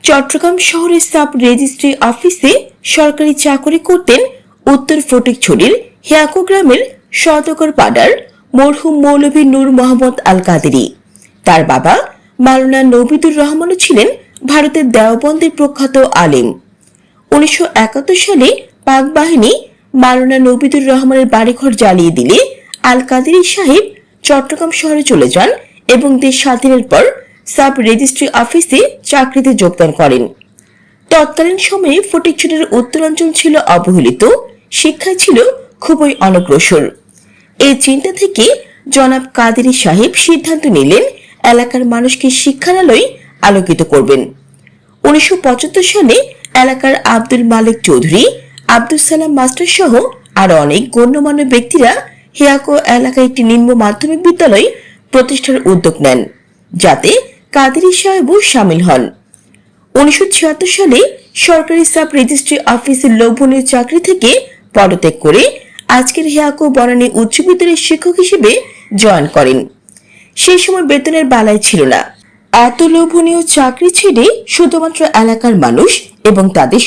চট্টগ্রাম শহরের sub registry অফিসে সরকারি চাকরি করতেন উত্তর ফটিকছড়ির হিয়াকো গ্রামের সওদাগর পাড়ার মরহুম মৌলভী নূর মোহাম্মদ আল কাদেরী। তার বাবা মাওলানা নবিদুর রহমানও ছিলেন ভারতের দেওবন্দের প্রখ্যাত আলেম। 1971 সালে পাক বাহিনী মাওলানা নবিদুর রহমানের বাড়িঘর জ্বালিয়ে দিলে আল কাদেরী সাহেব চট্টগ্রাম শহরে চলে যান এবং দেশ স্বাধীনের পর সাব রেজিস্ট্রি অফিসে চাকরিতে যোগদান করেন। তৎকালীন সময়ে ফটিকছড়ির উত্তরাঞ্চল ছিল অবহেলিত, শিক্ষায় ছিল খুবই অনগ্রসর। এই চিন্তা থেকে জনাব কাদেরী সাহেব সিদ্ধান্ত নিলেন এলাকার মানুষকে শিক্ষার আলোয় আলোকিত করবেন। 1975 সালে এলাকার আব্দুল মালিক চৌধুরী, আব্দুল সালাম মাস্টার সহ আরো অনেক গণ্যমান্য ব্যক্তিরা হিয়াকো এলাকায় একটি নিম্ন মাধ্যমিক বিদ্যালয় প্রতিষ্ঠার উদ্যোগ নেন, যাতে কাদেরী সাহেবও সামিল হন। 1976 সালে সরকারি সাব রেজিস্ট্রি অফিসের লোভনীয় চাকরি থেকে পদত্যাগ করে আজকের হিয়াকো বনানী উচ্চ বিদ্যালয়ের শিক্ষক হিসেবে জয়েন করেন। সেই সময় বেতনের বালাই ছিল না। এত লোভনীয় চাকরি ছেড়ে শুধুমাত্র এলাকার মানুষ এবং তাদের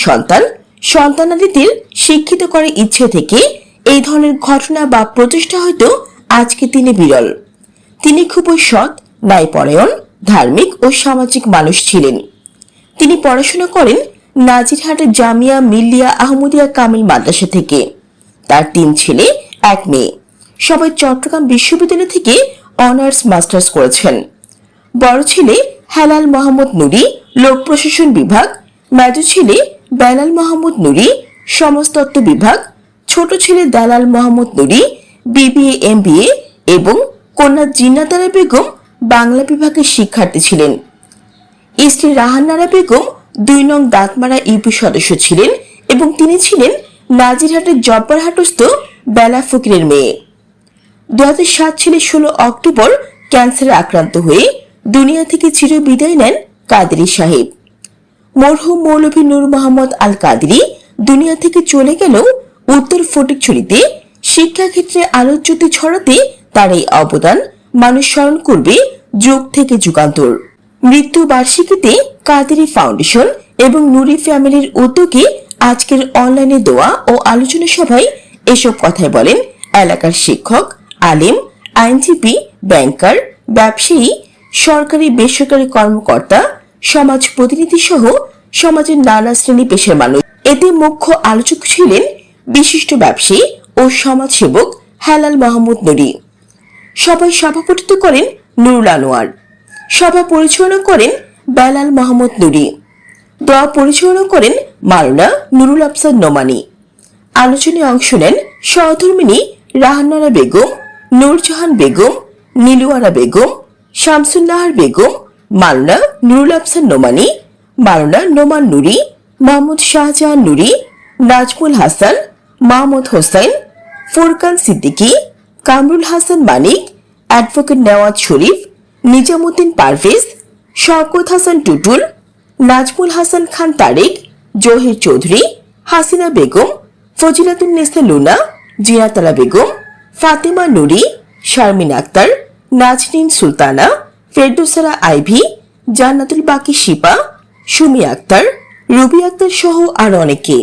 সন্তানাদিদের শিক্ষিত করার ইচ্ছে থেকে এই ধরনের ঘটনা বা প্রচেষ্টা হয়তো আজকে তিনি বিরল। তিনি খুবই সৎ, ন্যায়পরায়ণ, ধার্মিক ও সামাজিক মানুষ ছিলেন। তিনি পড়াশোনা করেন নাজিরহাটের জামিয়া মিল্লিয়া আহমদিয়া কামিল মাদ্রাসা থেকে। তার 3 ছেলে 1 মেয়ে, সবাই চট্টগ্রাম বিশ্ববিদ্যালয় থেকে অনার্স মাস্টার্স করেছেন। বড় ছেলে হেলাল মোহাম্মদ নুরি, লোক প্রশাসন বিভাগ, মেজো ছেলে বেলাল মোহাম্মদ নুরি, সমাজতত্ত্ব বিভাগ, ছোট ছেলে দালাল মোহাম্মদ নুরি, বিবিএ MBA এবং কন্যা জিন্নাতারা বেগম বাংলা বিভাগের শিক্ষার্থী ছিলেন। স্ত্রী রাহান্নারা বেগম 2 নং দাঁতমারা ইউপি সদস্য ছিলেন এবং তিনি ছিলেন নাজিরহাটের জব্বারহাটস্থ বেলা ফকিরের মেয়ে। 2007 সালে 16 অক্টোবর ক্যান্সারে আক্রান্ত হয়ে দুনিয়া থেকে চির বিদায় নেন কাদেরী সাহেব। মরহুম মৌলভী নূর মোহাম্মদ আল কাদেরী দুনিয়া থেকে চলে গেলেও উত্তর ফটিকছড়িতে শিক্ষাক্ষেত্রে আলোচ্যতি ছড়াতে তার এই অবদান মানুষ স্মরণ করবে যুগ থেকে যুগান্তর। মৃত্যু বার্ষিকীতে কাদেরী ফাউন্ডেশন এবং নুরি ফ্যামিলির উদ্যোগে আজকের অনলাইনে দোয়া ও আলোচনা সভায় এসব কথাই বলেন এলাকার শিক্ষক, আলেম, আইনজীবী, ব্যাংকার, ব্যবসায়ী, সরকারি বেসরকারি কর্মকর্তা, সমাজ প্রতিনিধি সহ সমাজের নানা শ্রেণী পেশার মানুষ। এতে মুখ্য আলোচক ছিলেন বিশিষ্ট ব্যবসায়ী ও সমাজসেবক হেলাল মোহাম্মদ নুরি। সভায় সভাপতিত্ব করেন নুরুল আনোয়ার। সভা পরিচালনা করেন বেলাল মোহাম্মদ নুরি। দোয়া পরিচালনা করেন মাওলানা নুরুল আফসার নোমানী। আলোচনায় অংশ নেন সহধর্মিনী রাহান্নারা বেগম, নূরজাহান বেগম, নীলুয়ারা বেগম, শামসুন্নাহার বেগম, মাওলানা নুরুল আফসার নোমানী, মাওলানা নোমান নুরি, মোহাম্মদ শাহজাহান নুরি, নাজমুল হাসান, মাহমুদ হোসেন, ফুরকান সিদ্দিকী, কামরুল হাসান মানিক, অ্যাডভোকেট নেওয়াজ শরীফ, নিজামুদ্দিন পারভেজ, শওকত হাসান টুটুল, নাজমুল হাসান খান তারেক, জহির চৌধুরী, হাসিনা বেগম, ফজিলাতুন্নেসা লুনা, জিয়াতারা বেগম, ফাতেমা নুরি, শারমিন আক্তার, নাজনীন সুলতানা, ফেরদৌসারা আইভি, জান্নাতুল বাকি শিপা, সুমি আক্তার, রুবি আক্তার সহ আরো অনেকে।